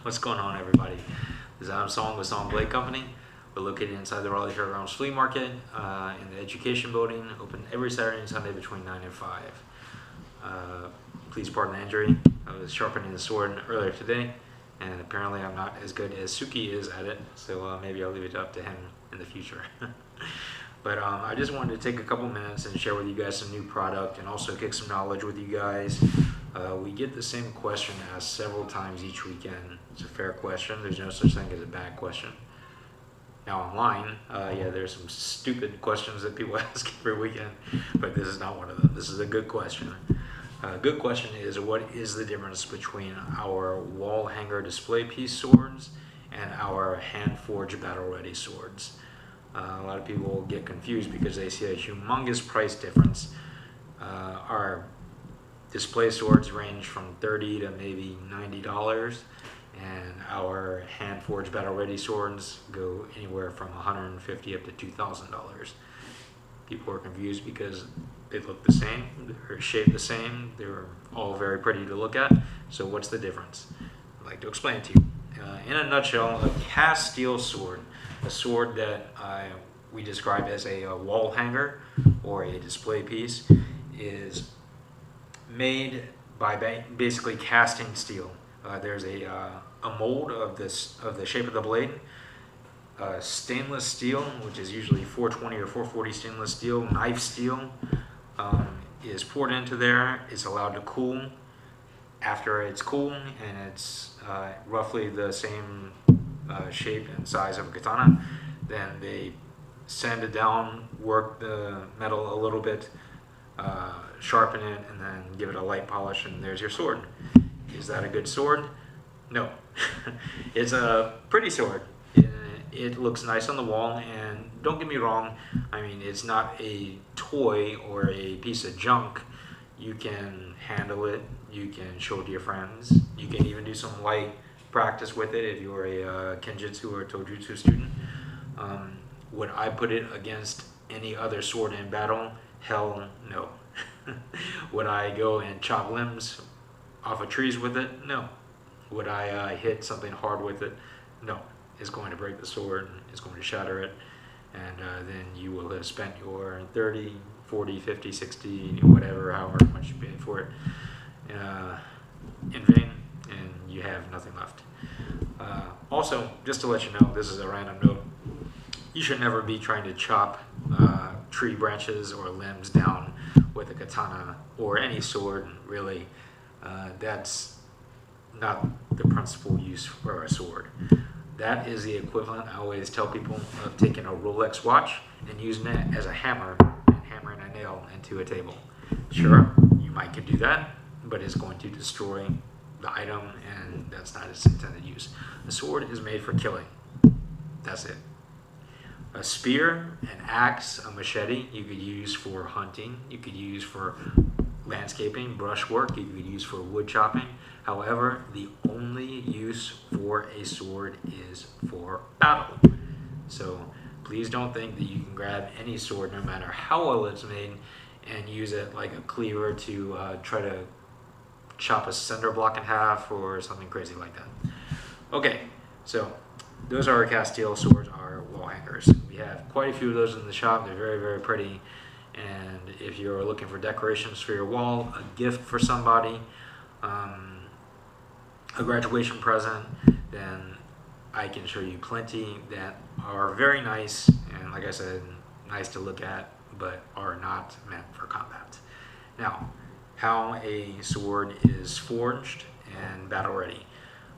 What's going on, everybody? This is Adam Song with Song Blade Company. We're located inside the Raleigh Fairgrounds Flea Market in the Education Building, open every Saturday and Sunday between 9 and 5. Please pardon the injury. I was sharpening the sword earlier today, and apparently I'm not as good as Suki is at it, so maybe I'll leave it up to him in the future. But I just wanted to take a couple minutes and share with you guys some new product and also kick some knowledge with you guys. We get the same question asked several times each weekend. It's a fair question. There's no such thing as a bad question. Now online, yeah, there's some stupid questions that people ask every weekend, but this is not one of them. This is a good question. Good question is, what is the difference between our wall hanger display piece swords and our hand-forged battle-ready swords? A lot of people get confused because they see a humongous price difference. Our display swords range from $30 to maybe $90, and our hand-forged battle-ready swords go anywhere from $150 up to $2,000. People are confused because they look the same, they're shaped the same, they're all very pretty to look at. So what's the difference? I'd like to explain it to you. In a nutshell, a cast steel sword, a sword that we describe as a wall hanger or a display piece, is made by basically casting steel. There's a mold of the shape of the blade. Stainless steel, which is usually 420 or 440 stainless steel, knife steel, is poured into there. It's allowed to cool. After it's cooled and it's roughly the same shape and size of a katana, then they sand it down, work the metal a little bit, sharpen it, and then give it a light polish, and there's your sword. Is that a good sword? No. It's a pretty sword. It looks nice on the wall, and don't get me wrong, I mean, it's not a toy or a piece of junk. You can handle it, you can show it to your friends, you can even do some light practice with it if you're a kenjutsu or tojutsu student. Would I put it against any other sword in battle? Hell no. Would I go and chop limbs off of trees with it? No. Would I hit something hard with it? No. It's going to break the sword, it's going to shatter it, and then you will have spent your 30, 40, 50, 60, whatever, however much you paid for it in vain, and you have nothing left. Also, just to let you know, this is a random note, you should never be trying to chop tree branches or limbs down with a katana or any sword, really. That's not the principal use for a sword. That is the equivalent, I always tell people, of taking a Rolex watch and using it as a hammer and hammering a nail into a table. Sure, you might could do that, but it's going to destroy the item, and that's not its intended use. The sword is made for killing. That's it. A spear, an axe, a machete, you could use for hunting, you could use for landscaping, brushwork, you could use for wood chopping. However, the only use for a sword is for battle. So please don't think that you can grab any sword, no matter how well it's made, and use it like a cleaver to try to chop a cinder block in half or something crazy like that. Okay, so those are our cast steel swords, our wall hangers. We have quite a few of those in the shop. They're very, very pretty. And if you're looking for decorations for your wall, a gift for somebody, a graduation present, then I can show you plenty that are very nice and, like I said, nice to look at, but are not meant for combat. Now, how a sword is forged and battle ready.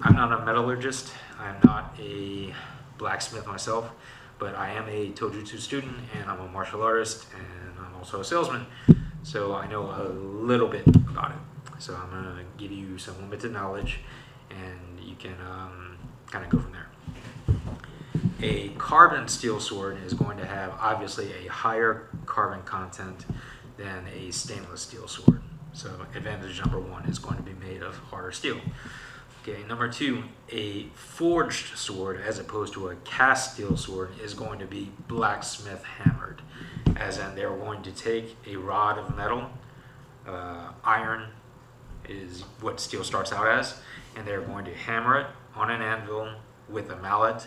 I'm not a metallurgist, I'm not a blacksmith myself, but I am a tojutsu student, and I'm a martial artist, and I'm also a salesman, so I know a little bit about it. So I'm going to give you some limited knowledge, and you can kind of go from there. A carbon steel sword is going to have obviously a higher carbon content than a stainless steel sword. So advantage number one is going to be made of harder steel. Okay, number two, a forged sword as opposed to a cast steel sword is going to be blacksmith hammered, as in they're going to take a rod of metal, iron is what steel starts out as, and they're going to hammer it on an anvil with a mallet.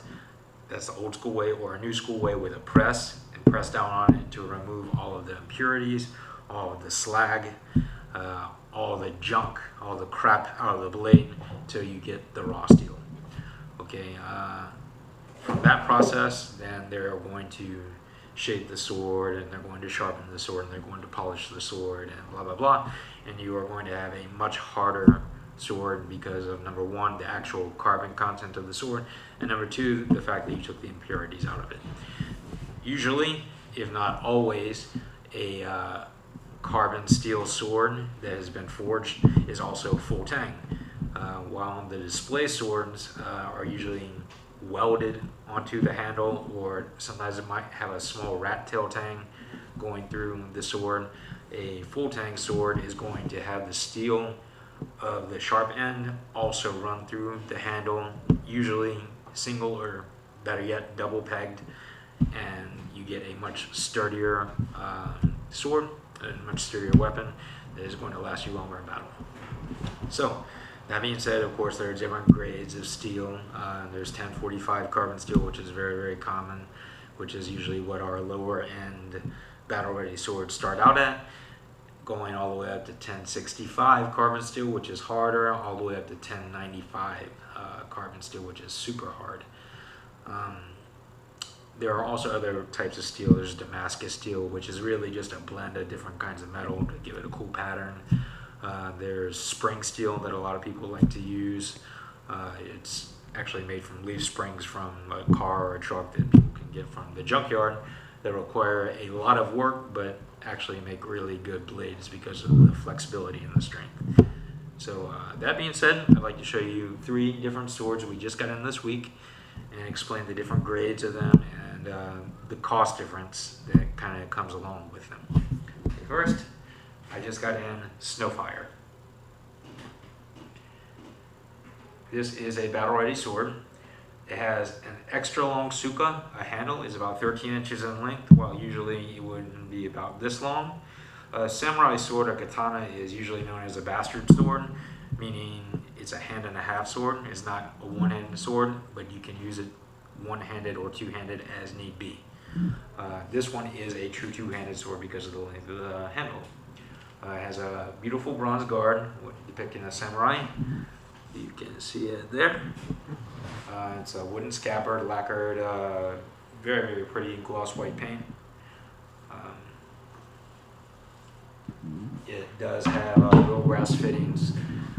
That's the old school way, or a new school way with a press, and press down on it to remove all of the impurities, all of the slag, all the junk, all the crap out of the blade till you get the raw steel. Okay, from that process, then they're going to shape the sword, and they're going to sharpen the sword, and they're going to polish the sword, and blah blah blah, and you are going to have a much harder sword because of, number one, the actual carbon content of the sword, and number two, the fact that you took the impurities out of it. Usually, if not always, a carbon steel sword that has been forged is also full tang, while the display swords are usually welded onto the handle, or sometimes it might have a small rat tail tang going through the sword. A full tang sword is going to have the steel of the sharp end also run through the handle, usually single or better yet double pegged, and you get a much sturdier sword, a much sturdier weapon that is going to last you longer in battle. So that being said, of course, there are different grades of steel. There's 1045 carbon steel, which is very, very common, which is usually what our lower end battle ready swords start out at, going all the way up to 1065 carbon steel, which is harder, all the way up to 1095 carbon steel, which is super hard. There are also other types of steel. There's Damascus steel, which is really just a blend of different kinds of metal to give it a cool pattern. There's spring steel that a lot of people like to use. It's actually made from leaf springs from a car or a truck that people can get from the junkyard that require a lot of work but actually make really good blades because of the flexibility and the strength. So that being said, I'd like to show you 3 different swords we just got in this week and explain the different grades of them and the cost difference that kind of comes along with them. Okay, first, I just got in Snowfire. This is a battle ready sword. It has an extra long suka. A handle is about 13 inches in length, while usually it would be about this long. A samurai sword, or katana, is usually known as a bastard sword, meaning it's a hand and a half sword. It's not a one-handed sword, but you can use it one-handed or two-handed as need be. This one is a true two-handed sword because of the length of the handle. It has a beautiful bronze guard depicting a samurai. You can see it there. It's a wooden scabbard, lacquered, very, very pretty gloss white paint. It does have little brass fittings,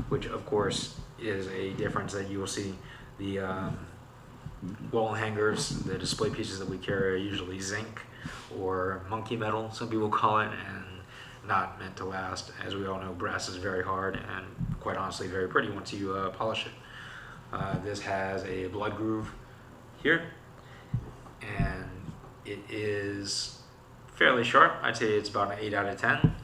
which of course is a difference that you will see. The wall hangers, the display pieces that we carry, are usually zinc or monkey metal, some people call it, and not meant to last. As we all know, brass is very hard and quite honestly very pretty once you polish it. This has a blood groove here, and it is fairly sharp. I'd say it's about an 8 out of 10.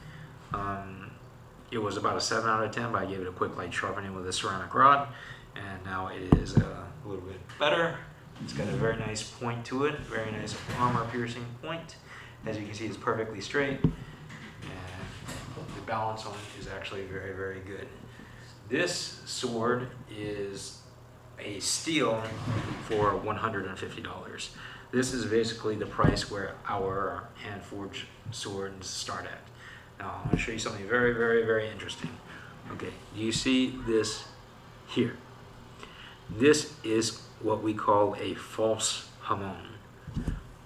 It was about a 7 out of 10, but I gave it a quick light sharpening with a ceramic rod, and now it is a little bit better. It's got a very nice point to it, very nice armor piercing point. As you can see, it's perfectly straight, and the balance on it is actually very, very good. This sword is a steal for $150. This is basically the price where our hand-forged swords start at. Now, I'm going to show you something very, very, very interesting. Okay, do you see this here? This is what we call a false hamon.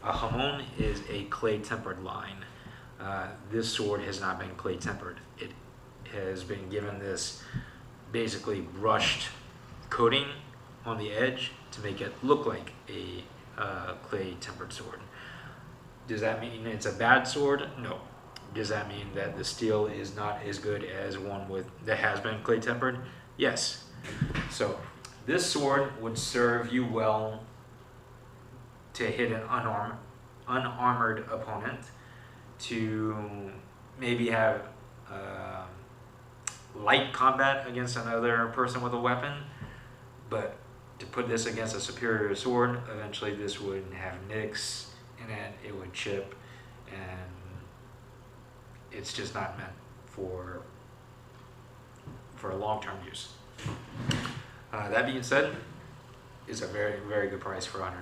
A hamon is a clay-tempered line. This sword has not been clay-tempered. It has been given this basically brushed coating on the edge to make it look like a clay-tempered sword. Does that mean it's a bad sword? No. Does that mean that the steel is not as good as one that has been clay tempered? Yes. So this sword would serve you well to hit an unarmored opponent, to maybe have light combat against another person with a weapon, but to put this against a superior sword, eventually this would have nicks in it, it would chip, and it's just not meant for long-term use. That being said, it's a very, very good price for $150.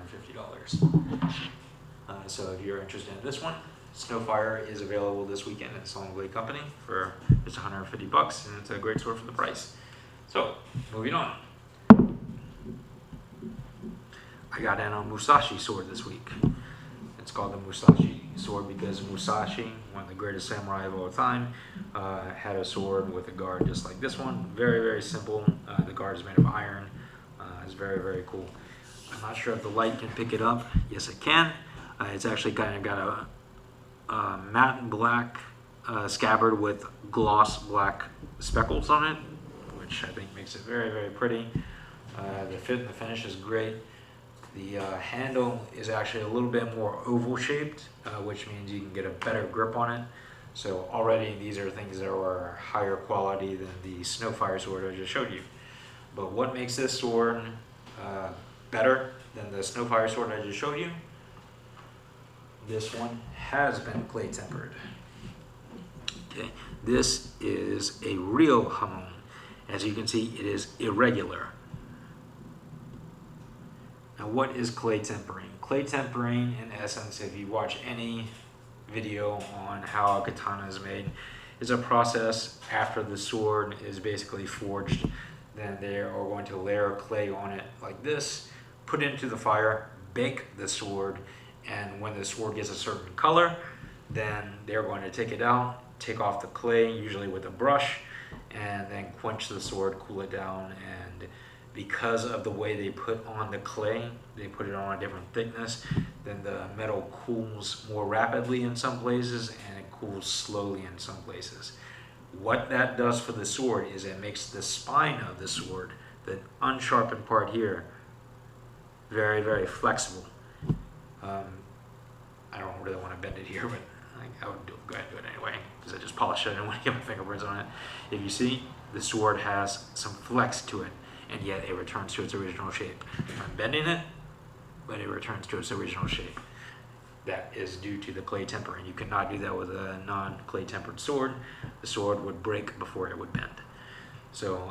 So if you're interested in this one, Snowfire is available this weekend at Song Blade Company for just $150, and it's a great sword for the price. So, moving on. I got in a Musashi sword this week. It's called the Musashi sword because Musashi, one of the greatest samurai of all time, had a sword with a guard just like this one. Very, very simple. The guard is made of iron. It's very, very cool. I'm not sure if the light can pick it up. Yes, it can. It's actually kind of got a matte black scabbard with gloss black speckles on it, which I think makes it very, very pretty. The fit and the finish is great. The handle is actually a little bit more oval shaped, which means you can get a better grip on it. So already these are things that are higher quality than the Snowfire sword I just showed you. But what makes this sword better than the Snowfire sword I just showed you? This one has been clay tempered. Okay, this is a real hamon. As you can see, it is irregular. Now, what is clay tempering? Clay tempering, in essence, if you watch any video on how a katana is made, is a process after the sword is basically forged. Then they are going to layer clay on it like this, put it into the fire, bake the sword, and when the sword gets a certain color, then they're going to take it out, take off the clay, usually with a brush, and then quench the sword, cool it down. And because of the way they put on the clay, they put it on a different thickness, then the metal cools more rapidly in some places and it cools slowly in some places. What that does for the sword is it makes the spine of the sword, the unsharpened part here, very, very flexible. I don't really want to bend it here, but I would go ahead and do it anyway because I just polished it. I didn't want to get my fingerprints on it. If you see, the sword has some flex to it, and yet it returns to its original shape. I'm bending it, but it returns to its original shape. That is due to the clay tempering. You cannot do that with a non-clay tempered sword. The sword would break before it would bend. So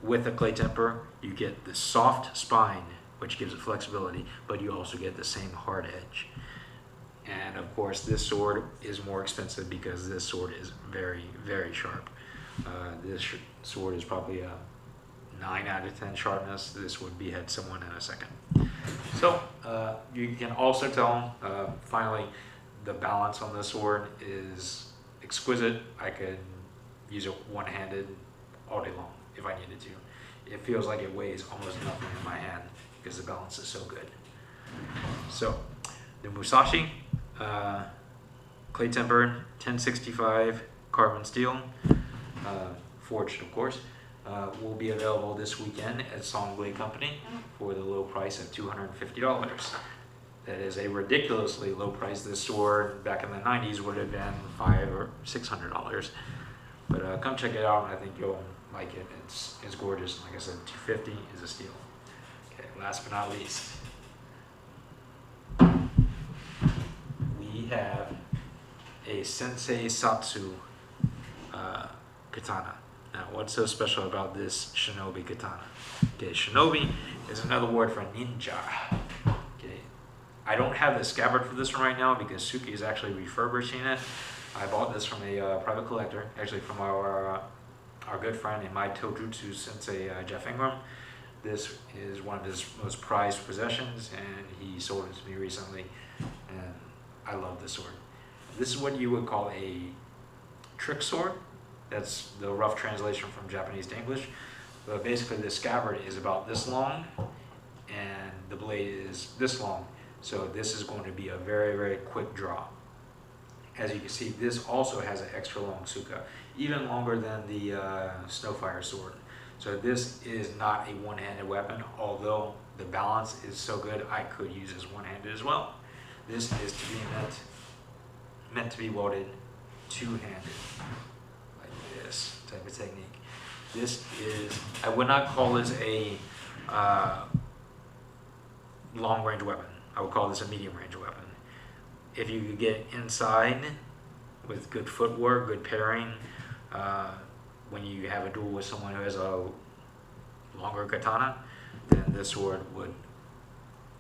with a clay temper, you get the soft spine, which gives it flexibility, but you also get the same hard edge. And of course, this sword is more expensive because this sword is very, very sharp. This sword is probably a 9 out of 10 sharpness. This would behead someone in a second. So you can also tell, finally, the balance on this sword is exquisite. I could use it one-handed all day long if I needed to. It feels like it weighs almost nothing in my hand because the balance is so good. So the Musashi, clay tempered, 1065 carbon steel, forged of course, will be available this weekend at Song Blade Company for the low price of $250. That is a ridiculously low price. This sword back in the 90s would have been $500 or $600. But come check it out, and I think you'll like it. It's gorgeous. Like I said, $250 is a steal. Okay, last but not least, we have a Sensei Satsu katana. Now, what's so special about this Shinobi katana? Okay, Shinobi is another word for ninja. Okay, I don't have the scabbard for this one right now because Suki is actually refurbishing it. I bought this from a private collector, actually from our good friend in my Tojutsu sensei, Jeff Ingram. This is one of his most prized possessions, and he sold it to me recently, and I love this sword. This is what you would call a trick sword. That's the rough translation from Japanese to English. But basically the scabbard is about this long and the blade is this long. So this is going to be a very, very quick draw. As you can see, this also has an extra long suka, even longer than the Snowfire sword. So this is not a one-handed weapon, although the balance is so good I could use this one-handed as well. This is to be meant to be wielded two-handed. Type of technique. This is, I would not call this a long range weapon. I would call this a medium range weapon. If you could get inside with good footwork, good pairing, when you have a duel with someone who has a longer katana, then this sword would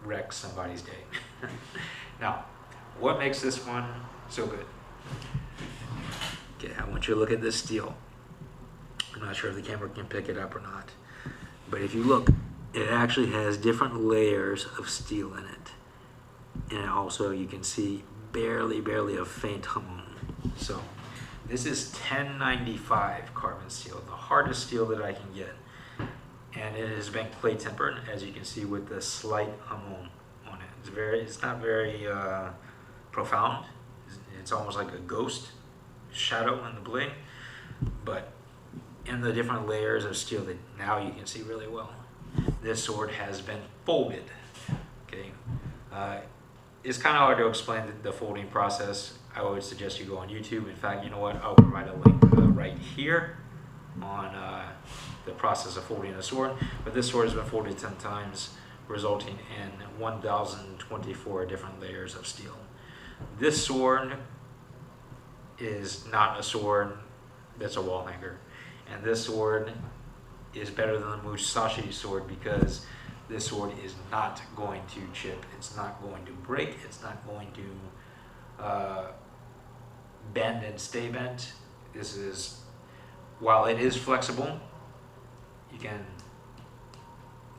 wreck somebody's day. Now, what makes this one so good? Okay, I want you to look at this steel. I'm not sure if the camera can pick it up or not, but if you look, it actually has different layers of steel in it, and also you can see barely a faint hum. So this is 1095 carbon steel, the hardest steel that I can get, and it has been clay tempered, as you can see, with the slight hum on it. It's not very profound. It's almost like a ghost shadow in the blade, but in the different layers of steel that now you can see really well. This sword has been folded. Okay, it's kind of hard to explain the folding process. I would suggest you go on YouTube. In fact, you know what? I'll provide a link right here on the process of folding a sword. But this sword has been folded 10 times, resulting in 1,024 different layers of steel. This sword is not a sword that's a wall hanger. And this sword is better than the Musashi sword because this sword is not going to chip, it's not going to break, it's not going to bend and stay bent. This is, while it is flexible, you can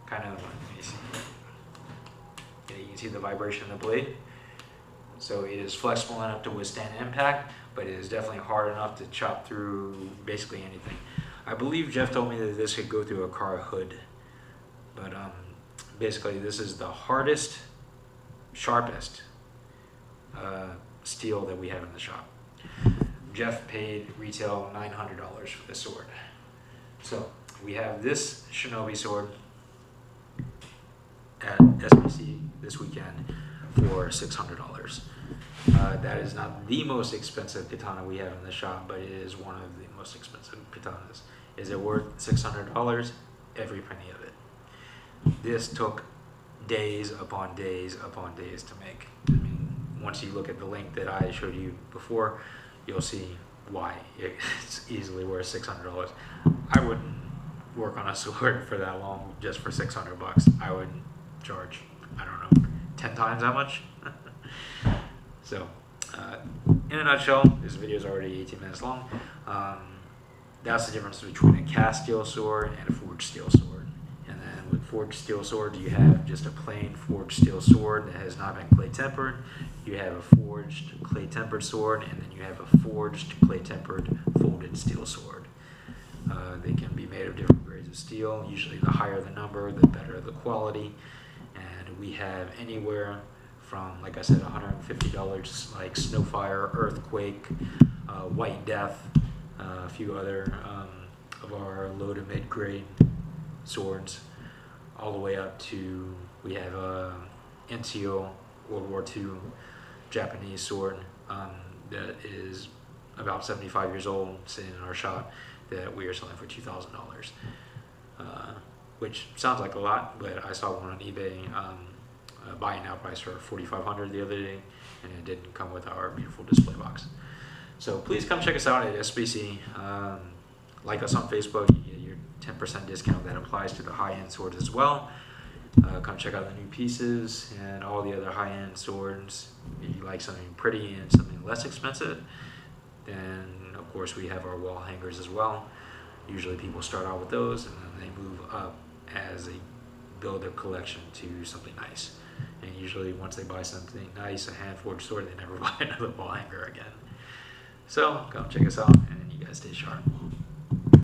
kind of, let me see. Yeah, you can see the vibration of the blade. So it is flexible enough to withstand impact, but it is definitely hard enough to chop through basically anything. I believe Jeff told me that this could go through a car hood, but basically this is the hardest, sharpest steel that we have in the shop. Jeff paid retail $900 for this sword. So we have this Shinobi sword at SBC this weekend for $600. That is not the most expensive katana we have in the shop, but it is one of the most expensive katanas. Is it worth $600? Every penny of it. This took days upon days upon days to make. I mean, once you look at the link that I showed you before, you'll see why it's easily worth $600. I wouldn't work on a sword for that long just for $600. I would charge, I don't know, 10 times that much. So, in a nutshell, this video is already 18 minutes long. That's the difference between a cast steel sword and a forged steel sword. And then with forged steel sword, you have just a plain forged steel sword that has not been clay tempered. You have a forged clay tempered sword, and then you have a forged clay tempered folded steel sword. They can be made of different grades of steel. Usually the higher the number, the better the quality. And we have anywhere from, like I said, $150 like Snowfire, Earthquake, White Death, a few other of our low to mid grade swords, all the way up to, we have a NCO World War II Japanese sword that is about 75 years old, sitting in our shop, that we are selling for $2,000, which sounds like a lot, but I saw one on eBay buying out price for $4,500 the other day, and it didn't come with our beautiful display box. So please come check us out at SBC. Like us on Facebook, you get your 10% discount that applies to the high-end swords as well. Come check out the new pieces and all the other high-end swords. If you like something pretty and something less expensive, then of course we have our wall hangers as well. Usually people start out with those and then they move up as they build their collection to something nice. And usually once they buy something nice, a hand-forged sword, they never buy another wall hanger again. So come check us out, and you guys stay sharp.